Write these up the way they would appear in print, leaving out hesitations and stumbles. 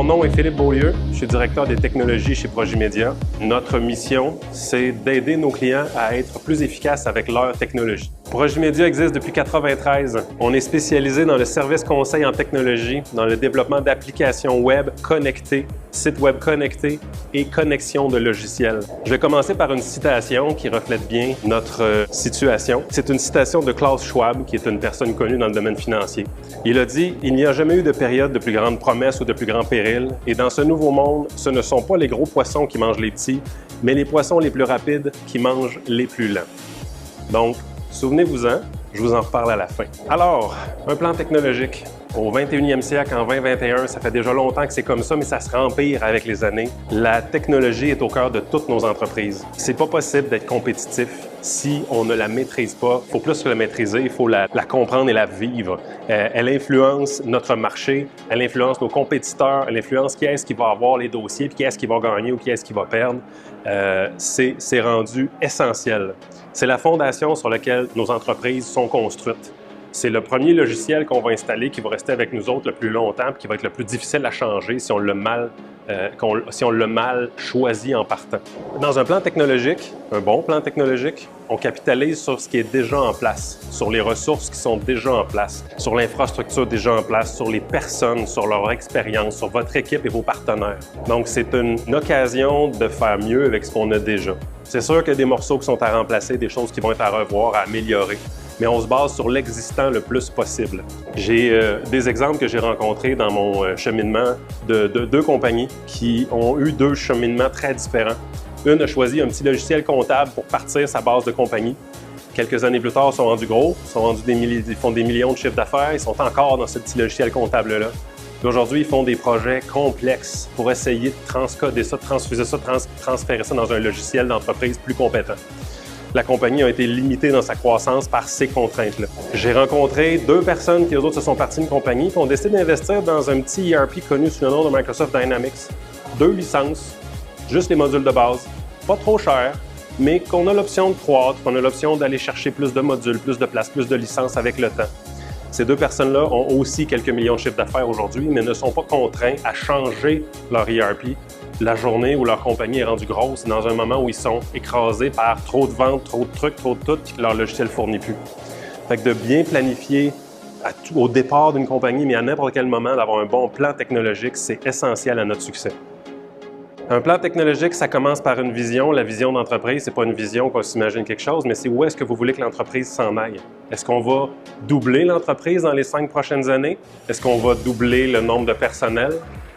Mon nom est Philippe Beaulieu, je suis directeur des technologies chez Projimédia. Notre mission, c'est d'aider nos clients à être plus efficaces avec leur technologie. Projimédia existe depuis 1993. On est spécialisé dans le service conseil en technologie, dans le développement d'applications web connectées, sites web connectés et connexion de logiciels. Je vais commencer par une citation qui reflète bien notre situation. C'est une citation de Klaus Schwab, qui est une personne connue dans le domaine financier. Il a dit « Il n'y a jamais eu de période de plus grande promesse ou de plus grand péril, et dans ce nouveau monde, ce ne sont pas les gros poissons qui mangent les petits, mais les poissons les plus rapides qui mangent les plus lents. » Donc, souvenez-vous-en, je vous en reparle à la fin. Alors, un plan technologique. Au 21e siècle, en 2021, ça fait déjà longtemps que c'est comme ça, mais ça se empire avec les années. La technologie est au cœur de toutes nos entreprises. C'est pas possible d'être compétitif si on ne la maîtrise pas. Il faut plus que la maîtriser, il faut la comprendre et la vivre. Elle influence notre marché, elle influence nos compétiteurs, elle influence qui est-ce qui va avoir les dossiers, puis qui est-ce qui va gagner ou qui est-ce qui va perdre. C'est rendu essentiel. C'est la fondation sur laquelle nos entreprises sont construites. C'est le premier logiciel qu'on va installer qui va rester avec nous autres le plus longtemps et qui va être le plus difficile à changer si on l'a mal choisi en partant. Dans un plan technologique, un bon plan technologique, on capitalise sur ce qui est déjà en place, sur les ressources qui sont déjà en place, sur l'infrastructure déjà en place, sur les personnes, sur leur expérience, sur votre équipe et vos partenaires. Donc, c'est une occasion de faire mieux avec ce qu'on a déjà. C'est sûr qu'il y a des morceaux qui sont à remplacer, des choses qui vont être à revoir, à améliorer. Mais on se base sur l'existant le plus possible. J'ai des exemples que j'ai rencontrés dans mon cheminement de deux compagnies qui ont eu deux cheminements très différents. Une a choisi un petit logiciel comptable pour partir sa base de compagnie. Quelques années plus tard, ils sont rendus gros, ils font des millions de chiffres d'affaires, ils sont encore dans ce petit logiciel comptable-là. Aujourd'hui, ils font des projets complexes pour essayer de transcoder ça, transfuser ça, transférer ça dans un logiciel d'entreprise plus compétent. La compagnie a été limitée dans sa croissance par ces contraintes-là. J'ai rencontré deux personnes qui, eux autres, se sont partis d'une compagnie qui ont décidé d'investir dans un petit ERP connu sous le nom de Microsoft Dynamics. 2 licences, juste les modules de base, pas trop cher, mais qu'on a l'option de croître, qu'on a l'option d'aller chercher plus de modules, plus de place, plus de licences avec le temps. Ces deux personnes-là ont aussi quelques millions de chiffres d'affaires aujourd'hui, mais ne sont pas contraints à changer leur ERP la journée où leur compagnie est rendue grosse, dans un moment où ils sont écrasés par trop de ventes, trop de trucs, trop de tout, puis que leur logiciel ne fournit plus. Fait que de bien planifier au départ d'une compagnie, mais à n'importe quel moment, d'avoir un bon plan technologique, c'est essentiel à notre succès. Un plan technologique, ça commence par une vision. La vision d'entreprise, c'est pas une vision qu'on s'imagine quelque chose, mais c'est où est-ce que vous voulez que l'entreprise s'en aille. Est-ce qu'on va doubler l'entreprise dans les 5 prochaines années? Est-ce qu'on va doubler le nombre de personnel?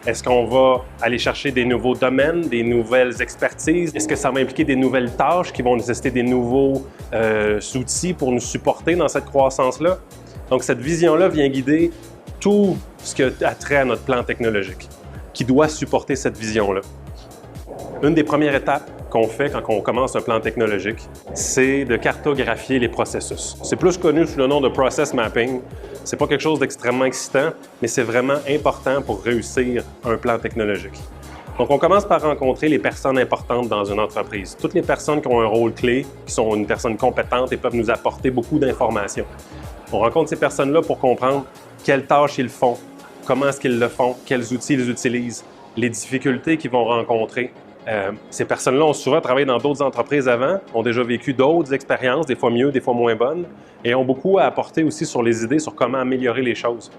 Est-ce qu'on va aller chercher des nouveaux domaines, des nouvelles expertises? Est-ce que ça va impliquer des nouvelles tâches qui vont nécessiter des nouveaux outils pour nous supporter dans cette croissance-là? Donc, cette vision-là vient guider tout ce qui a trait à notre plan technologique, qui doit supporter cette vision-là. Une des premières étapes qu'on fait quand on commence un plan technologique, c'est de cartographier les processus. C'est plus connu sous le nom de process mapping. C'est pas quelque chose d'extrêmement excitant, mais c'est vraiment important pour réussir un plan technologique. Donc, on commence par rencontrer les personnes importantes dans une entreprise. Toutes les personnes qui ont un rôle clé, qui sont une personne compétente et peuvent nous apporter beaucoup d'informations. On rencontre ces personnes-là pour comprendre quelles tâches ils font, comment est-ce qu'ils le font, quels outils ils utilisent, les difficultés qu'ils vont rencontrer. Ces personnes-là ont souvent travaillé dans d'autres entreprises avant, ont déjà vécu d'autres expériences, des fois mieux, des fois moins bonnes, et ont beaucoup à apporter aussi sur les idées sur comment améliorer les choses.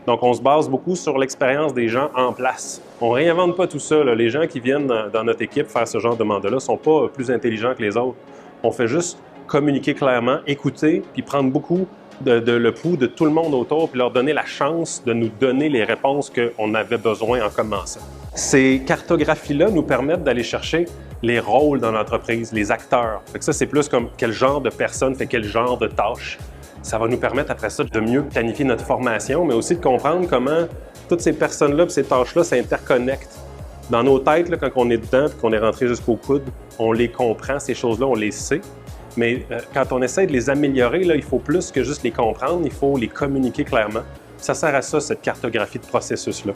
Donc, on se base beaucoup sur l'expérience des gens en place. On ne réinvente pas tout ça, là. Les gens qui viennent dans notre équipe faire ce genre de mandat-là ne sont pas plus intelligents que les autres. On fait juste communiquer clairement, écouter, puis prendre beaucoup le pouls de tout le monde autour, puis leur donner la chance de nous donner les réponses qu'on avait besoin en commençant. Ces cartographies-là nous permettent d'aller chercher les rôles dans l'entreprise, les acteurs. Fait que ça, c'est plus comme quel genre de personne fait quel genre de tâche. Ça va nous permettre après ça de mieux planifier notre formation, mais aussi de comprendre comment toutes ces personnes-là et ces tâches-là s'interconnectent. Dans nos têtes, là, quand on est dedans et qu'on est rentré jusqu'au coude, on les comprend, ces choses-là, on les sait. Mais quand on essaie de les améliorer, là, il faut plus que juste les comprendre, il faut les communiquer clairement. Ça sert à ça, cette cartographie de processus-là.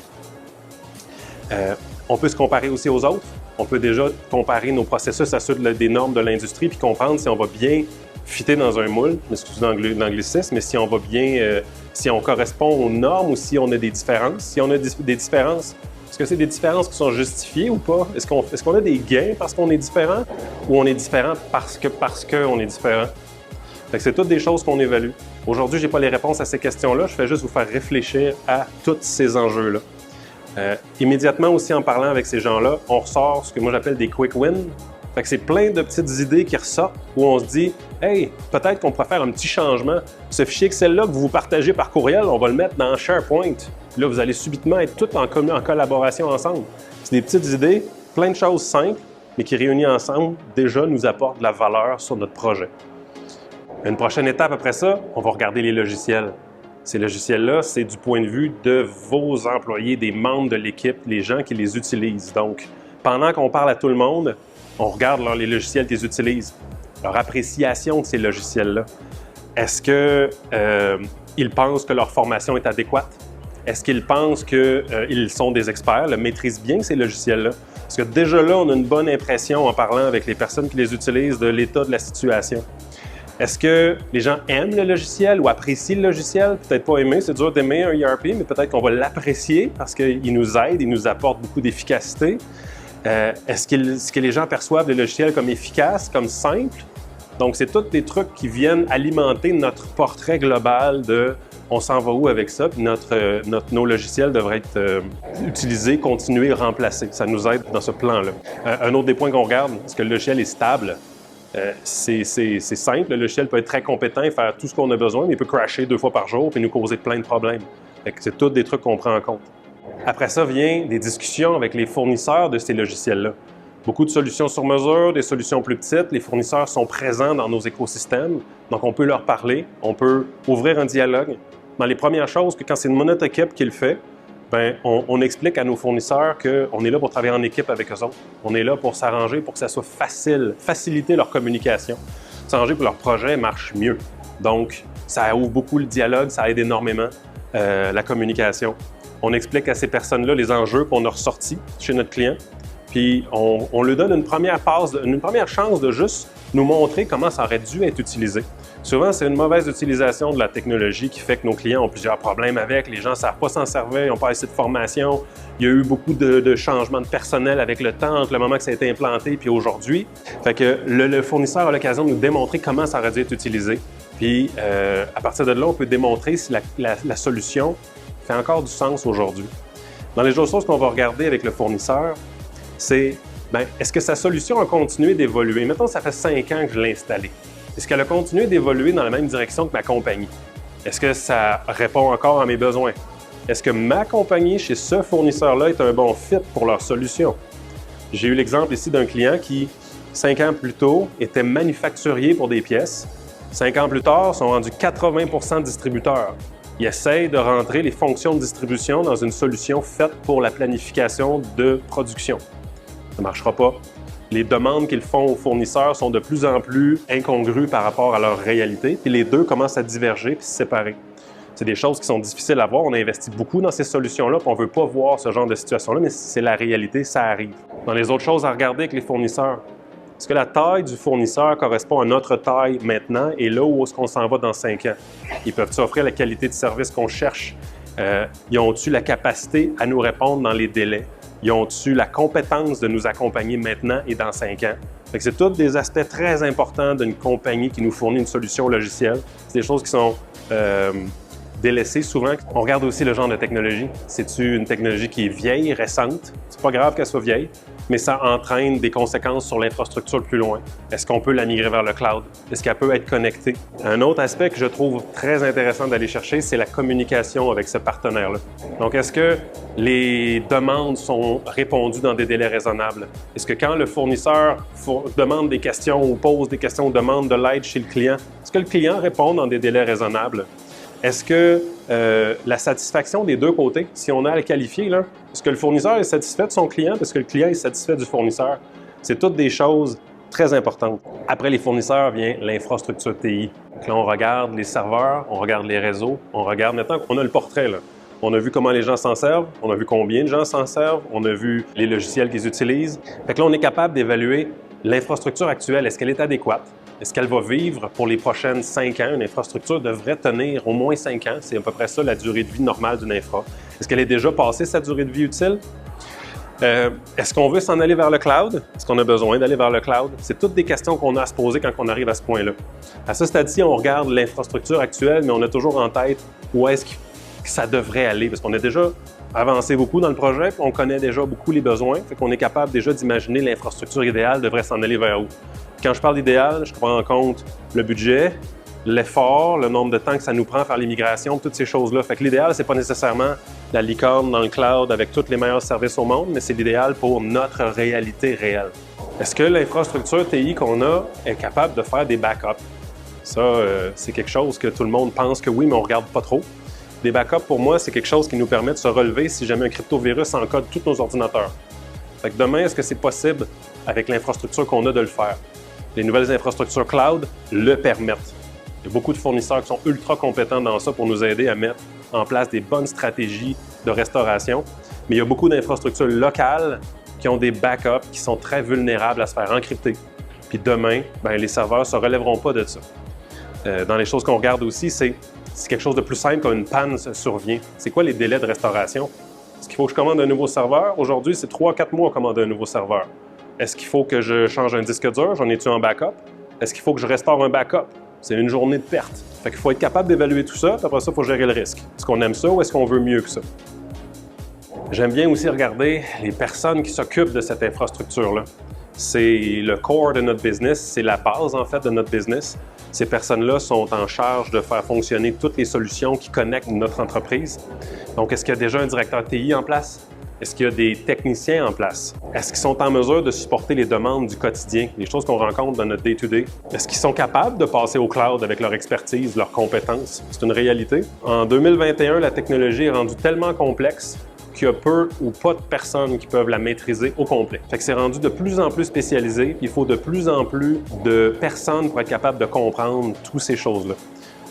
On peut se comparer aussi aux autres. On peut déjà comparer nos processus à ceux des normes de l'industrie puis comprendre si on va bien fitter dans un moule, excusez l'anglicisme, mais si on va bien, si on correspond aux normes ou si on a des différences. Si on a des différences, Est-ce que c'est des différences qui sont justifiées ou pas? Est-ce qu'on a des gains parce qu'on est différent ou on est différent parce qu'on est différent? Fait que c'est toutes des choses qu'on évalue. Aujourd'hui, je n'ai pas les réponses à ces questions-là. Je fais juste vous faire réfléchir à tous ces enjeux-là. Immédiatement aussi, en parlant avec ces gens-là, on ressort ce que moi j'appelle des quick wins. Fait que c'est plein de petites idées qui ressortent où on se dit « Hey, peut-être qu'on pourrait faire un petit changement. Ce fichier Excel-là que vous partagez par courriel, on va le mettre dans SharePoint. Puis là, vous allez subitement être tous en collaboration ensemble. » C'est des petites idées, plein de choses simples, mais qui réunies ensemble, déjà nous apportent de la valeur sur notre projet. Une prochaine étape après ça, on va regarder les logiciels. Ces logiciels-là, c'est du point de vue de vos employés, des membres de l'équipe, les gens qui les utilisent. Donc, pendant qu'on parle à tout le monde, on regarde les logiciels qu'ils utilisent, leur appréciation de ces logiciels-là. Est-ce qu'ils pensent que leur formation est adéquate? Est-ce qu'ils pensent qu'ils sont des experts, le maîtrisent bien ces logiciels-là? Parce que déjà là, on a une bonne impression en parlant avec les personnes qui les utilisent de l'état de la situation. Est-ce que les gens aiment le logiciel ou apprécient le logiciel? Peut-être pas aimer, c'est dur d'aimer un ERP, mais peut-être qu'on va l'apprécier parce qu'il nous aide, il nous apporte beaucoup d'efficacité. Est-ce que les gens perçoivent le logiciel comme efficace, comme simple? Donc, c'est tous des trucs qui viennent alimenter notre portrait global de on s'en va où avec ça, puis nos logiciels devraient être utilisés, continués, remplacés. Ça nous aide dans ce plan-là. Un autre des points qu'on regarde, est-ce que le logiciel est stable? C'est simple, le logiciel peut être très compétent et faire tout ce qu'on a besoin, mais il peut crasher 2 fois par jour et nous causer plein de problèmes. C'est tous des trucs qu'on prend en compte. Après ça vient des discussions avec les fournisseurs de ces logiciels-là. Beaucoup de solutions sur mesure, des solutions plus petites. Les fournisseurs sont présents dans nos écosystèmes, donc on peut leur parler, on peut ouvrir un dialogue. Dans les premières choses, que quand c'est notre équipe qui le fait, on explique à nos fournisseurs qu'on est là pour travailler en équipe avec eux autres. On est là pour s'arranger pour que ça soit facile, faciliter leur communication, s'arranger pour que leur projet marche mieux. Donc, ça ouvre beaucoup le dialogue, ça aide énormément la communication. On explique à ces personnes-là les enjeux qu'on a ressortis chez notre client, puis on leur donne une première chance de juste nous montrer comment ça aurait dû être utilisé. Souvent, c'est une mauvaise utilisation de la technologie qui fait que nos clients ont plusieurs problèmes avec. Les gens ne savent pas s'en servir, ils n'ont pas assez de formation. Il y a eu beaucoup de changements de personnel avec le temps, entre le moment que ça a été implanté puis aujourd'hui. Fait que le fournisseur a l'occasion de nous démontrer comment ça aurait dû être utilisé. Puis, à partir de là, on peut démontrer si la solution fait encore du sens aujourd'hui. Dans les autres choses qu'on va regarder avec le fournisseur, c'est est-ce que sa solution a continué d'évoluer? Mettons, ça fait 5 ans que je l'ai installée. Est-ce qu'elle a continué d'évoluer dans la même direction que ma compagnie? Est-ce que ça répond encore à mes besoins? Est-ce que ma compagnie chez ce fournisseur-là est un bon fit pour leur solution? J'ai eu l'exemple ici d'un client qui, 5 ans plus tôt, était manufacturier pour des pièces. 5 ans plus tard, sont rendus 80% distributeurs. Ils essayent de rentrer les fonctions de distribution dans une solution faite pour la planification de production. Ça ne marchera pas. Les demandes qu'ils font aux fournisseurs sont de plus en plus incongrues par rapport à leur réalité, puis les deux commencent à diverger puis se séparer. C'est des choses qui sont difficiles à voir. On a investi beaucoup dans ces solutions-là, puis on ne veut pas voir ce genre de situation-là, mais c'est la réalité, ça arrive. Dans les autres choses à regarder avec les fournisseurs, est-ce que la taille du fournisseur correspond à notre taille maintenant et là où est-ce qu'on s'en va dans 5 ans? Ils peuvent offrir la qualité de service qu'on cherche? Ils ont-tu la capacité à nous répondre dans les délais? Ils ont-tu la compétence de nous accompagner maintenant et dans 5 ans? C'est tous des aspects très importants d'une compagnie qui nous fournit une solution logicielle. C'est des choses qui sont délaissées souvent. On regarde aussi le genre de technologie. C'est-tu une technologie qui est vieille, récente? C'est pas grave qu'elle soit vieille, mais ça entraîne des conséquences sur l'infrastructure plus loin. Est-ce qu'on peut la migrer vers le cloud? Est-ce qu'elle peut être connectée? Un autre aspect que je trouve très intéressant d'aller chercher, c'est la communication avec ce partenaire-là. Donc, est-ce que les demandes sont répondues dans des délais raisonnables? Est-ce que quand le fournisseur demande des questions ou pose des questions ou demande de l'aide chez le client, est-ce que le client répond dans des délais raisonnables? Est-ce que la satisfaction des deux côtés, si on a à le qualifier, là, est-ce que le fournisseur est satisfait de son client? Est-ce que le client est satisfait du fournisseur? C'est toutes des choses très importantes. Après les fournisseurs vient l'infrastructure TI. Donc là, on regarde les serveurs, on regarde les réseaux, on regarde maintenant qu'on a le portrait. Là. On a vu comment les gens s'en servent, on a vu combien de gens s'en servent, on a vu les logiciels qu'ils utilisent. Fait que là, on est capable d'évaluer l'infrastructure actuelle. Est-ce qu'elle est adéquate? Est-ce qu'elle va vivre pour les prochaines 5 ans? Une infrastructure devrait tenir au moins 5 ans. C'est à peu près ça la durée de vie normale d'une infra. Est-ce qu'elle est déjà passée sa durée de vie utile? Est-ce qu'on veut s'en aller vers le cloud? Est-ce qu'on a besoin d'aller vers le cloud? C'est toutes des questions qu'on a à se poser quand on arrive à ce point-là. À ce stade-ci, on regarde l'infrastructure actuelle, mais on a toujours en tête où est-ce que ça devrait aller, parce qu'on a déjà avancé beaucoup dans le projet, puis on connaît déjà beaucoup les besoins, fait qu'on est capable déjà d'imaginer l'infrastructure idéale devrait s'en aller vers où. Quand je parle d'idéal, je prends en compte le budget, l'effort, le nombre de temps que ça nous prend à faire l'immigration, toutes ces choses-là. Fait que l'idéal, c'est pas nécessairement la licorne dans le cloud avec tous les meilleurs services au monde, mais c'est l'idéal pour notre réalité réelle. Est-ce que l'infrastructure TI qu'on a est capable de faire des backups? Ça, c'est quelque chose que tout le monde pense que oui, mais on ne regarde pas trop. Des backups, pour moi, c'est quelque chose qui nous permet de se relever si jamais un cryptovirus encode tous nos ordinateurs. Fait que demain, est-ce que c'est possible avec l'infrastructure qu'on a de le faire? Les nouvelles infrastructures cloud le permettent. Il y a beaucoup de fournisseurs qui sont ultra compétents dans ça pour nous aider à mettre en place des bonnes stratégies de restauration. Mais il y a beaucoup d'infrastructures locales qui ont des backups qui sont très vulnérables à se faire encrypter. Puis demain, les serveurs ne se relèveront pas de ça. Dans les choses qu'on regarde aussi, c'est quelque chose de plus simple quand une panne survient. C'est quoi les délais de restauration? Est-ce qu'il faut que je commande un nouveau serveur? Aujourd'hui, c'est 3-4 mois à commander un nouveau serveur. Est-ce qu'il faut que je change un disque dur? J'en ai-tu en backup? Est-ce qu'il faut que je restaure un backup? C'est une journée de perte. Fait qu'il faut être capable d'évaluer tout ça, puis après ça, il faut gérer le risque. Est-ce qu'on aime ça ou est-ce qu'on veut mieux que ça? J'aime bien aussi regarder les personnes qui s'occupent de cette infrastructure-là. C'est le core de notre business, c'est la base en fait de notre business. Ces personnes-là sont en charge de faire fonctionner toutes les solutions qui connectent notre entreprise. Donc, est-ce qu'il y a déjà un directeur TI en place? Est-ce qu'il y a des techniciens en place? Est-ce qu'ils sont en mesure de supporter les demandes du quotidien, les choses qu'on rencontre dans notre day-to-day? Est-ce qu'ils sont capables de passer au cloud avec leur expertise, leurs compétences? C'est une réalité. En 2021, la technologie est rendue tellement complexe qu'il y a peu ou pas de personnes qui peuvent la maîtriser au complet. Fait que c'est rendu de plus en plus spécialisé. Il faut de plus en plus de personnes pour être capable de comprendre toutes ces choses-là.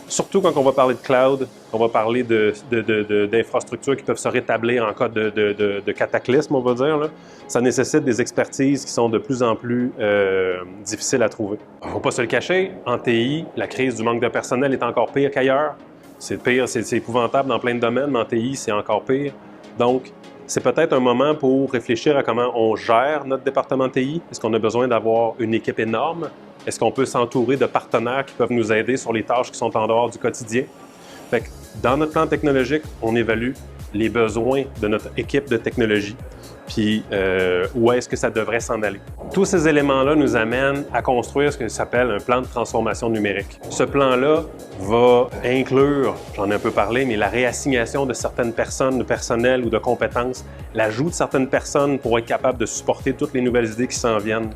Surtout quand on va parler de cloud, on va parler d'infrastructures qui peuvent se rétablir en cas de cataclysme, on va dire. Là. Ça nécessite des expertises qui sont de plus en plus difficiles à trouver. Il ne faut pas se le cacher, en TI, la crise du manque de personnel est encore pire qu'ailleurs. C'est pire, c'est épouvantable dans plein de domaines, mais en TI, c'est encore pire. Donc, c'est peut-être un moment pour réfléchir à comment on gère notre département de TI. Est-ce qu'on a besoin d'avoir une équipe énorme? Est-ce qu'on peut s'entourer de partenaires qui peuvent nous aider sur les tâches qui sont en dehors du quotidien? Fait que dans notre plan technologique, on évalue les besoins de notre équipe de technologie, puis où est-ce que ça devrait s'en aller. Tous ces éléments-là nous amènent à construire ce que s'appelle un plan de transformation numérique. Ce plan-là va inclure, j'en ai un peu parlé, mais la réassignation de certaines personnes, de personnel ou de compétences, l'ajout de certaines personnes pour être capable de supporter toutes les nouvelles idées qui s'en viennent,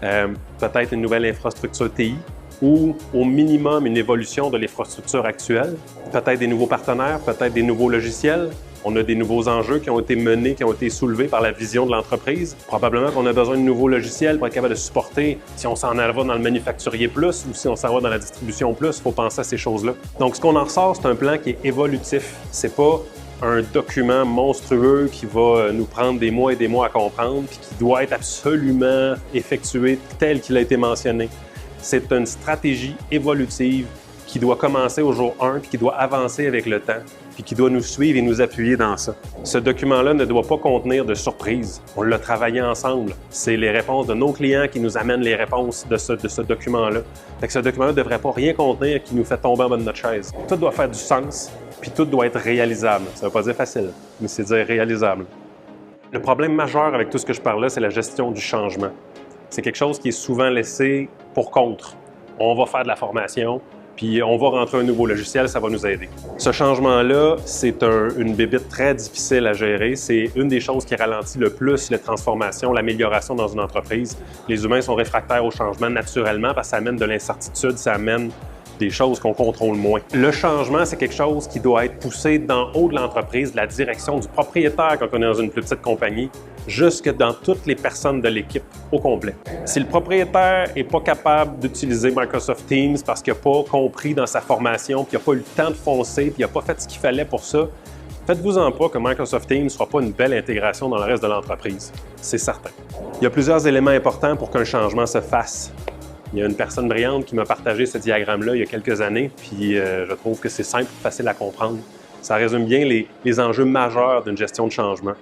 peut-être une nouvelle infrastructure TI, ou au minimum une évolution de l'infrastructure actuelle, peut-être des nouveaux partenaires, peut-être des nouveaux logiciels. On a des nouveaux enjeux qui ont été menés, qui ont été soulevés par la vision de l'entreprise. Probablement qu'on a besoin de nouveaux logiciels pour être capable de supporter si on s'en va dans le manufacturier plus ou si on s'en va dans la distribution plus. Il faut penser à ces choses-là. Donc, ce qu'on en ressort, c'est un plan qui est évolutif. C'est pas un document monstrueux qui va nous prendre des mois et des mois à comprendre puis qui doit être absolument effectué tel qu'il a été mentionné. C'est une stratégie évolutive qui doit commencer au jour 1 puis qui doit avancer avec le temps puis qui doit nous suivre et nous appuyer dans ça. Ce document-là ne doit pas contenir de surprises. On l'a travaillé ensemble. C'est les réponses de nos clients qui nous amènent les réponses de ce document-là. Fait que ce document-là ne devrait pas rien contenir qui nous fait tomber en bas de notre chaise. Tout doit faire du sens puis tout doit être réalisable. Ça ne veut pas dire facile, mais c'est dire réalisable. Le problème majeur avec tout ce que je parle là, c'est la gestion du changement. C'est quelque chose qui est souvent laissé pour contre. On va faire de la formation, puis on va rentrer un nouveau logiciel, ça va nous aider. Ce changement-là, c'est une bébite très difficile à gérer. C'est une des choses qui ralentit le plus les transformations, l'amélioration dans une entreprise. Les humains sont réfractaires au changement naturellement parce que ça amène de l'incertitude, ça amène des choses qu'on contrôle moins. Le changement, c'est quelque chose qui doit être poussé d'en haut de l'entreprise, de la direction du propriétaire quand on est dans une plus petite compagnie, jusque dans toutes les personnes de l'équipe au complet. Si le propriétaire n'est pas capable d'utiliser Microsoft Teams parce qu'il n'a pas compris dans sa formation, puis il n'a pas eu le temps de foncer, puis il n'a pas fait ce qu'il fallait pour ça, faites-vous-en pas que Microsoft Teams ne sera pas une belle intégration dans le reste de l'entreprise. C'est certain. Il y a plusieurs éléments importants pour qu'un changement se fasse. Il y a une personne brillante qui m'a partagé ce diagramme-là il y a quelques années, puis je trouve que c'est simple et facile à comprendre. Ça résume bien les enjeux majeurs d'une gestion de changement.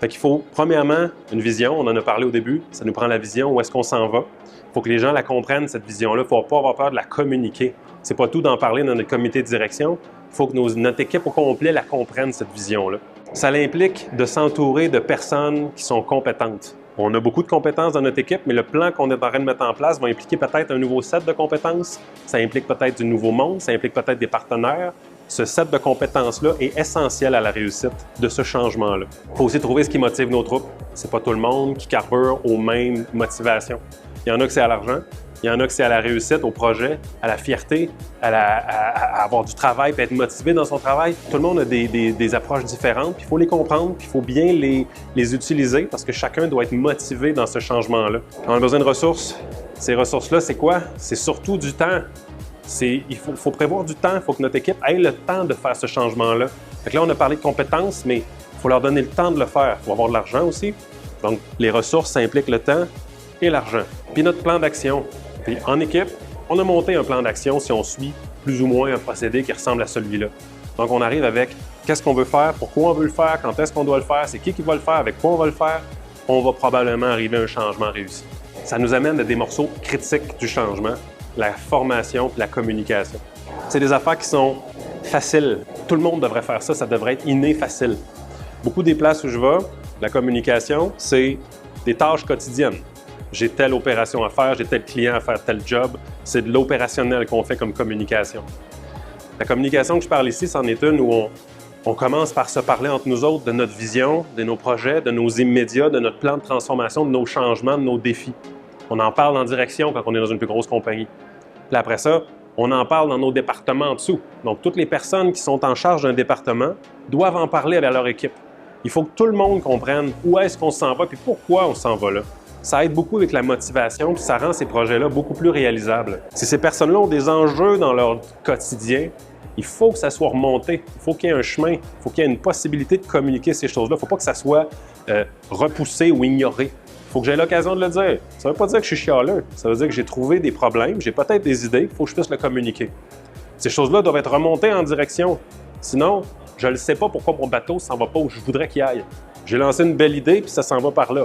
Fait qu'il faut, premièrement, une vision. On en a parlé au début. Ça nous prend la vision. Où est-ce qu'on s'en va? Il faut que les gens la comprennent, cette vision-là. Il ne faut pas avoir peur de la communiquer. C'est pas tout d'en parler dans notre comité de direction. Il faut que notre équipe au complet la comprenne, cette vision-là. Ça implique de s'entourer de personnes qui sont compétentes. On a beaucoup de compétences dans notre équipe, mais le plan qu'on est en train de mettre en place va impliquer peut-être un nouveau set de compétences. Ça implique peut-être du nouveau monde, ça implique peut-être des partenaires. Ce set de compétences-là est essentiel à la réussite de ce changement-là. Il faut aussi trouver ce qui motive nos troupes. C'est pas tout le monde qui carbure aux mêmes motivations. Il y en a que c'est à l'argent, il y en a que c'est à la réussite, au projet, à la fierté, à avoir du travail, puis être motivé dans son travail. Tout le monde a des approches différentes, puis il faut les comprendre, puis il faut bien les utiliser parce que chacun doit être motivé dans ce changement-là. On a besoin de ressources. Ces ressources-là, c'est quoi? C'est surtout du temps. Il faut prévoir du temps, il faut que notre équipe ait le temps de faire ce changement-là. Fait que là, on a parlé de compétences, mais il faut leur donner le temps de le faire. Il faut avoir de l'argent aussi. Donc, les ressources, ça implique le temps et l'argent. Puis notre plan d'action. Puis en équipe, on a monté un plan d'action si on suit plus ou moins un procédé qui ressemble à celui-là. Donc, on arrive avec qu'est-ce qu'on veut faire, pourquoi on veut le faire, quand est-ce qu'on doit le faire, c'est qui va le faire, avec quoi on va le faire. On va probablement arriver à un changement réussi. Ça nous amène à des morceaux critiques du changement, la formation et la communication. C'est des affaires qui sont faciles. Tout le monde devrait faire ça, ça devrait être inné facile. Beaucoup des places où je vais, la communication, c'est des tâches quotidiennes. J'ai telle opération à faire, j'ai tel client à faire tel job. C'est de l'opérationnel qu'on fait comme communication. La communication que je parle ici, c'en est une où on commence par se parler entre nous autres de notre vision, de nos projets, de nos immédiats, de notre plan de transformation, de nos changements, de nos défis. On en parle en direction quand on est dans une plus grosse compagnie. Puis après ça, on en parle dans nos départements en dessous. Donc, toutes les personnes qui sont en charge d'un département doivent en parler avec leur équipe. Il faut que tout le monde comprenne où est-ce qu'on s'en va et pourquoi on s'en va là. Ça aide beaucoup avec la motivation puis ça rend ces projets-là beaucoup plus réalisables. Si ces personnes-là ont des enjeux dans leur quotidien, il faut que ça soit remonté. Il faut qu'il y ait un chemin. Il faut qu'il y ait une possibilité de communiquer ces choses-là. Il ne faut pas que ça soit repoussé ou ignoré. Il faut que j'aie l'occasion de le dire. Ça ne veut pas dire que je suis chialeux. Ça veut dire que j'ai trouvé des problèmes, j'ai peut-être des idées, il faut que je puisse le communiquer. Ces choses-là doivent être remontées en direction. Sinon, je ne sais pas pourquoi mon bateau ne s'en va pas où je voudrais qu'il aille. J'ai lancé une belle idée, puis ça s'en va par là.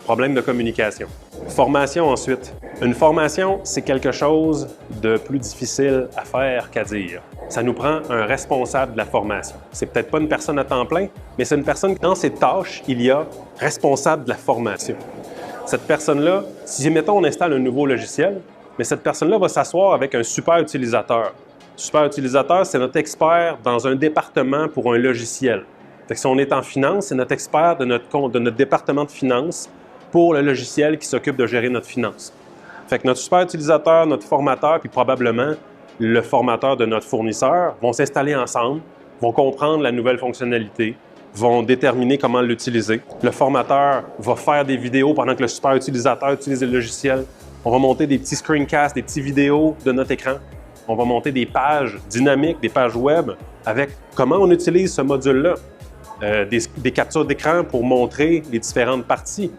Problème de communication. Formation ensuite. Une formation, c'est quelque chose de plus difficile à faire qu'à dire. Ça nous prend un responsable de la formation. C'est peut-être pas une personne à temps plein, mais c'est une personne qui, dans ses tâches, il y a responsable de la formation. Cette personne-là, si, mettons, on installe un nouveau logiciel, mais cette personne-là va s'asseoir avec un super utilisateur. Super utilisateur, c'est notre expert dans un département pour un logiciel. Fait que si on est en finance, c'est notre expert de notre département de finance pour le logiciel qui s'occupe de gérer notre finance. Fait que notre super utilisateur, notre formateur, puis probablement le formateur de notre fournisseur vont s'installer ensemble, vont comprendre la nouvelle fonctionnalité, vont déterminer comment l'utiliser. Le formateur va faire des vidéos pendant que le super utilisateur utilise le logiciel. On va monter des petits screencasts, des petites vidéos de notre écran. On va monter des pages dynamiques, des pages web avec comment on utilise ce module-là. Des captures d'écran pour montrer les différentes parties.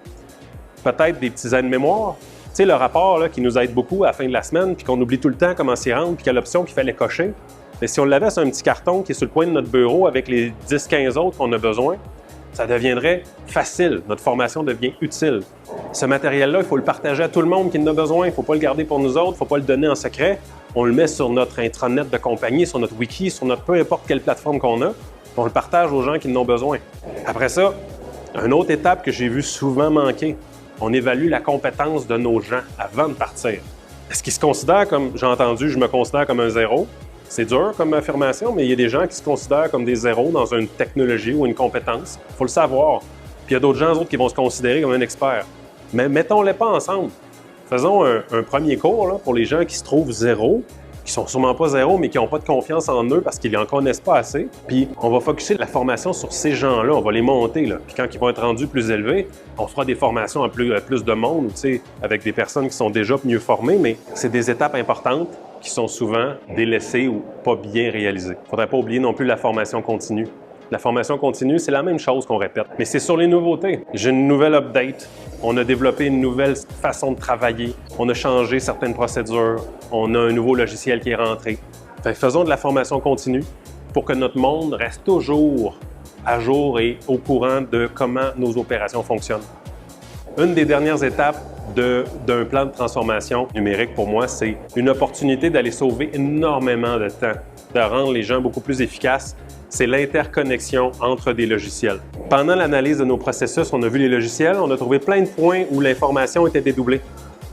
Peut-être des petits aides-mémoire. Tu sais, le rapport là, qui nous aide beaucoup à la fin de la semaine, puis qu'on oublie tout le temps comment s'y rendre, puis quelle option qu'il fallait cocher. Mais si on l'avait sur un petit carton qui est sur le coin de notre bureau avec les 10-15 autres qu'on a besoin, ça deviendrait facile. Notre formation devient utile. Ce matériel-là, il faut le partager à tout le monde qui en a besoin. Il ne faut pas le garder pour nous autres, il ne faut pas le donner en secret. On le met sur notre intranet de compagnie, sur notre wiki, sur notre peu importe quelle plateforme qu'on a. On le partage aux gens qui en ont besoin. Après ça, une autre étape que j'ai vu souvent manquer, on évalue la compétence de nos gens avant de partir. Est-ce qu'ils se considèrent comme, j'ai entendu, je me considère comme un zéro? C'est dur comme affirmation, mais il y a des gens qui se considèrent comme des zéros dans une technologie ou une compétence. Il faut le savoir. Puis il y a d'autres gens autres qui vont se considérer comme un expert. Mais mettons-les pas ensemble. Faisons un premier cours là, pour les gens qui se trouvent zéro, qui sont sûrement pas zéro, mais qui n'ont pas de confiance en eux parce qu'ils n'en connaissent pas assez. Puis on va focusser la formation sur ces gens-là, on va les monter. Là. Puis quand ils vont être rendus plus élevés, on fera des formations à plus de monde, avec des personnes qui sont déjà mieux formées, mais c'est des étapes importantes qui sont souvent délaissées ou pas bien réalisées. Il ne faudrait pas oublier non plus la formation continue. La formation continue, c'est la même chose qu'on répète, mais c'est sur les nouveautés. J'ai une nouvelle update, on a développé une nouvelle façon de travailler, on a changé certaines procédures, on a un nouveau logiciel qui est rentré. Fait que faisons de la formation continue pour que notre monde reste toujours à jour et au courant de comment nos opérations fonctionnent. Une des dernières étapes d'un plan de transformation numérique pour moi, c'est une opportunité d'aller sauver énormément de temps, de rendre les gens beaucoup plus efficaces. C'est l'interconnexion entre des logiciels. Pendant l'analyse de nos processus, on a vu les logiciels, on a trouvé plein de points où l'information était dédoublée.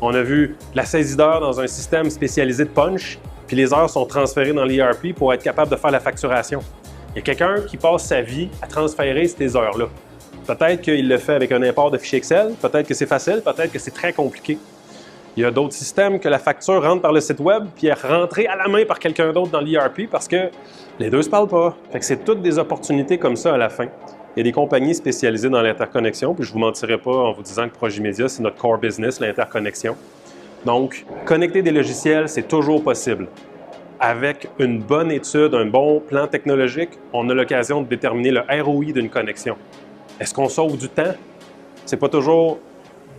On a vu la saisie d'heures dans un système spécialisé de punch, puis les heures sont transférées dans l'ERP pour être capable de faire la facturation. Il y a quelqu'un qui passe sa vie à transférer ces heures-là. Peut-être qu'il le fait avec un import de fichier Excel, peut-être que c'est facile, peut-être que c'est très compliqué. Il y a d'autres systèmes que la facture rentre par le site web puis est rentrée à la main par quelqu'un d'autre dans l'ERP parce que les deux ne se parlent pas. Fait que c'est toutes des opportunités comme ça à la fin. Il y a des compagnies spécialisées dans l'interconnexion, puis je ne vous mentirai pas en vous disant que Projimédia, c'est notre core business, l'interconnexion. Donc, connecter des logiciels, c'est toujours possible. Avec une bonne étude, un bon plan technologique, on a l'occasion de déterminer le ROI d'une connexion. Est-ce qu'on sauve du temps? C'est pas toujours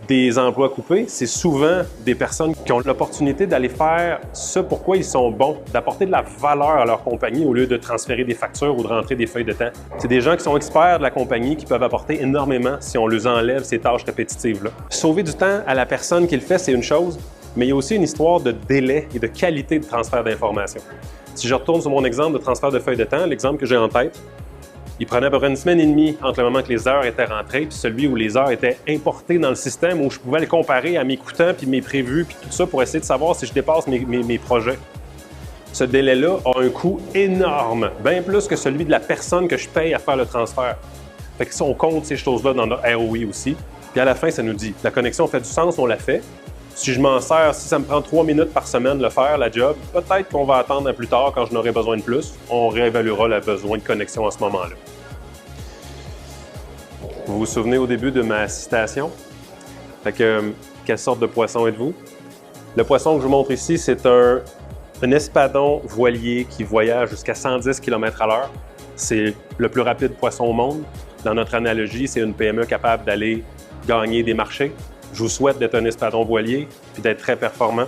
des emplois coupés, c'est souvent des personnes qui ont l'opportunité d'aller faire ce pourquoi ils sont bons, d'apporter de la valeur à leur compagnie au lieu de transférer des factures ou de rentrer des feuilles de temps. C'est des gens qui sont experts de la compagnie qui peuvent apporter énormément si on leur enlève ces tâches répétitives-là. Sauver du temps à la personne qui le fait, c'est une chose, mais il y a aussi une histoire de délai et de qualité de transfert d'informations. Si je retourne sur mon exemple de transfert de feuilles de temps, l'exemple que j'ai en tête, il prenait à peu près une semaine et demie entre le moment que les heures étaient rentrées puis celui où les heures étaient importées dans le système où je pouvais les comparer à mes coûtants puis mes prévus puis tout ça pour essayer de savoir si je dépasse mes projets. Ce délai-là a un coût énorme, bien plus que celui de la personne que je paye à faire le transfert. Fait que si on compte ces choses-là dans notre ROI aussi, puis à la fin, ça nous dit la connexion fait du sens, on la fait. Si je m'en sers, si ça me prend 3 minutes par semaine de le faire, la job, peut-être qu'on va attendre à plus tard quand je n'aurai besoin de plus. On réévaluera le besoin de connexion à ce moment-là. Vous vous souvenez au début de ma citation? Fait que, quelle sorte de poisson êtes-vous? Le poisson que je vous montre ici, c'est un espadon voilier qui voyage jusqu'à 110 km/h. C'est le plus rapide poisson au monde. Dans notre analogie, c'est une PME capable d'aller gagner des marchés. Je vous souhaite d'être un espadon voilier puis d'être très performant.